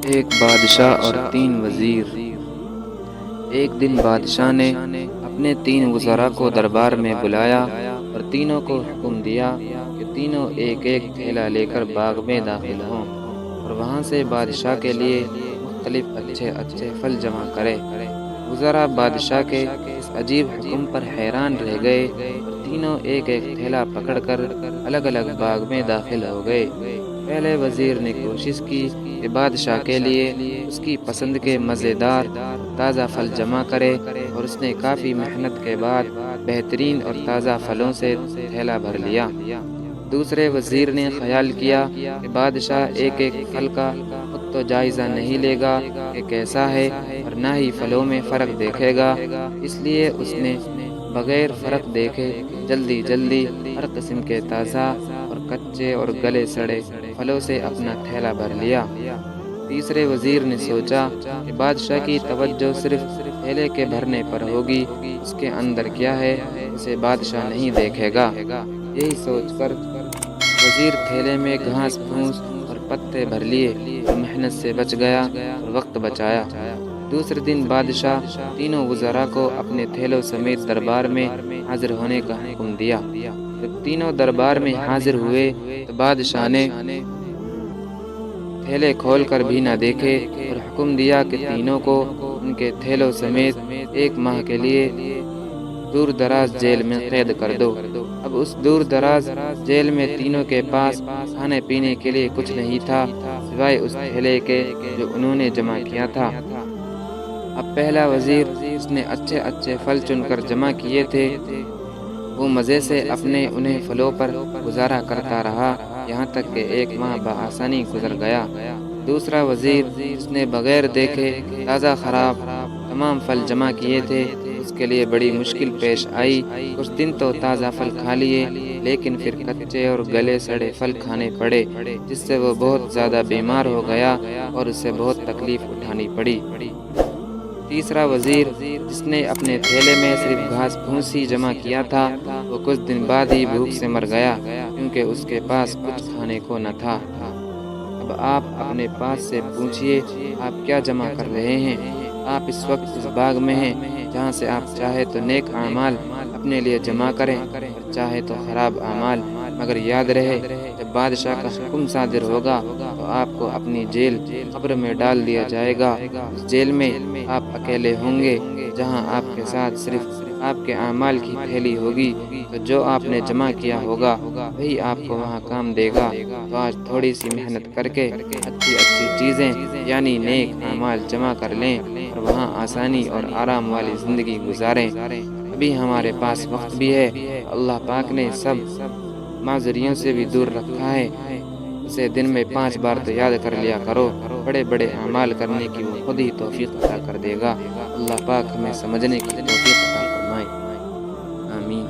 ایک بادشاہ اور تین وزیر۔ ایک دن بادشاہ نے اپنے تین وزراء کو دربار میں بلایا اور تینوں کو حکم دیا کہ تینوں ایک ایک تھیلا لے کر باغ میں داخل ہوں اور وہاں سے بادشاہ کے لیے مختلف اچھے اچھے پھل جمع کرے۔ وزراء بادشاہ کے اس عجیب حکم پر حیران رہ گئے اور تینوں ایک ایک تھیلا پکڑ کر الگ الگ باغ میں داخل ہو گئے۔ پہلے وزیر نے کوشش کی کہ بادشاہ کے لیے اس کی پسند کے مزیدار اور تازہ پھل جمع کرے اور اس نے کافی محنت کے بعد بہترین اور تازہ پھلوں سے تھیلا بھر لیا۔ دوسرے وزیر نے خیال کیا کہ بادشاہ ایک ایک پھل کا خود تو جائزہ نہیں لے گا کہ کیسا ہے اور نہ ہی پھلوں میں فرق دیکھے گا، اس لیے اس نے بغیر فرق دیکھے جلدی جلدی ہر قسم کے تازہ اور کچے اور گلے سڑے پھلوں سے اپنا تھیلا بھر لیا۔ تیسرے وزیر نے سوچا کہ بادشاہ کی توجہ صرف تھیلے کے بھرنے پر ہوگی، اس کے اندر کیا ہے اسے بادشاہ نہیں دیکھے گا۔ یہی سوچ کر وزیر تھیلے میں گھاس پھوس اور پتے بھر لیے اور محنت سے بچ گیا اور وقت بچایا۔ دوسرے دن بادشاہ تینوں وزراء کو اپنے تھیلوں سمیت دربار میں حاضر ہونے کا حکم دیا۔ جب تینوں دربار میں حاضر ہوئے تو بادشاہ نے تھیلے کھول کر بھی نہ دیکھے اور حکم دیا کہ تینوں کو ان کے تھیلوں سمیت 1 ماہ کے لیے دور دراز جیل میں قید کر دو۔ اب اس دور دراز جیل میں تینوں کے پاس کھانے پینے کے لیے کچھ نہیں تھا سوائے اس تھیلے کے جو انہوں نے جمع کیا تھا۔ اب پہلا وزیر جس نے اچھے اچھے پھل چن کر جمع کیے تھے وہ مزے سے اپنے انہیں پھلوں پر گزارا کرتا رہا یہاں تک کہ 1 ماہ بآسانی گزر گیا۔ دوسرا وزیر جس نے بغیر دیکھے تازہ خراب تمام پھل جمع کیے تھے اس کے لیے بڑی مشکل پیش آئی۔ کچھ دن تو تازہ پھل کھا لیے لیکن پھر کچے اور گلے سڑے پھل کھانے پڑے جس سے وہ بہت زیادہ بیمار ہو گیا اور اسے بہت تکلیف اٹھانی پڑی۔ تیسرا وزیر جس نے اپنے تھیلے میں صرف گھاس پھوس ہی جمع کیا تھا وہ کچھ دن بعد ہی بھوک سے مر گیا کیونکہ اس کے پاس کچھ کھانے کو نہ تھا۔ اب آپ اپنے پاس سے پوچھئے آپ کیا جمع کر رہے ہیں؟ آپ اس وقت اس باغ میں ہیں جہاں سے آپ چاہے تو نیک اعمال اپنے لیے جمع کریں اور چاہے تو خراب اعمال، مگر یاد رہے جب بادشاہ کا حکم صادر ہوگا تو آپ کو اپنی جیل قبر میں ڈال دیا جائے گا۔ اس جیل میں آپ اکیلے ہوں گے جہاں آپ کے ساتھ صرف آپ کے اعمال کی تھیلی ہوگی، تو جو آپ نے جمع کیا ہوگا وہی آپ کو وہاں کام دے گا۔ تو آج تھوڑی سی محنت کر کے اچھی اچھی چیزیں یعنی نیک اعمال جمع کر لیں اور وہاں آسانی اور آرام والی زندگی گزاریں۔ ابھی ہمارے پاس وقت بھی ہے، اللہ پاک نے سب معذوریوں سے بھی دور رکھا ہے، اسے دن میں 5 بار تو یاد کر لیا کرو، بڑے بڑے اعمال کرنے کی وہ خود ہی توفیق عطا کر دے گا۔ اللہ پاک ہمیں سمجھنے کی توفیق عطا فرمائے، آمین۔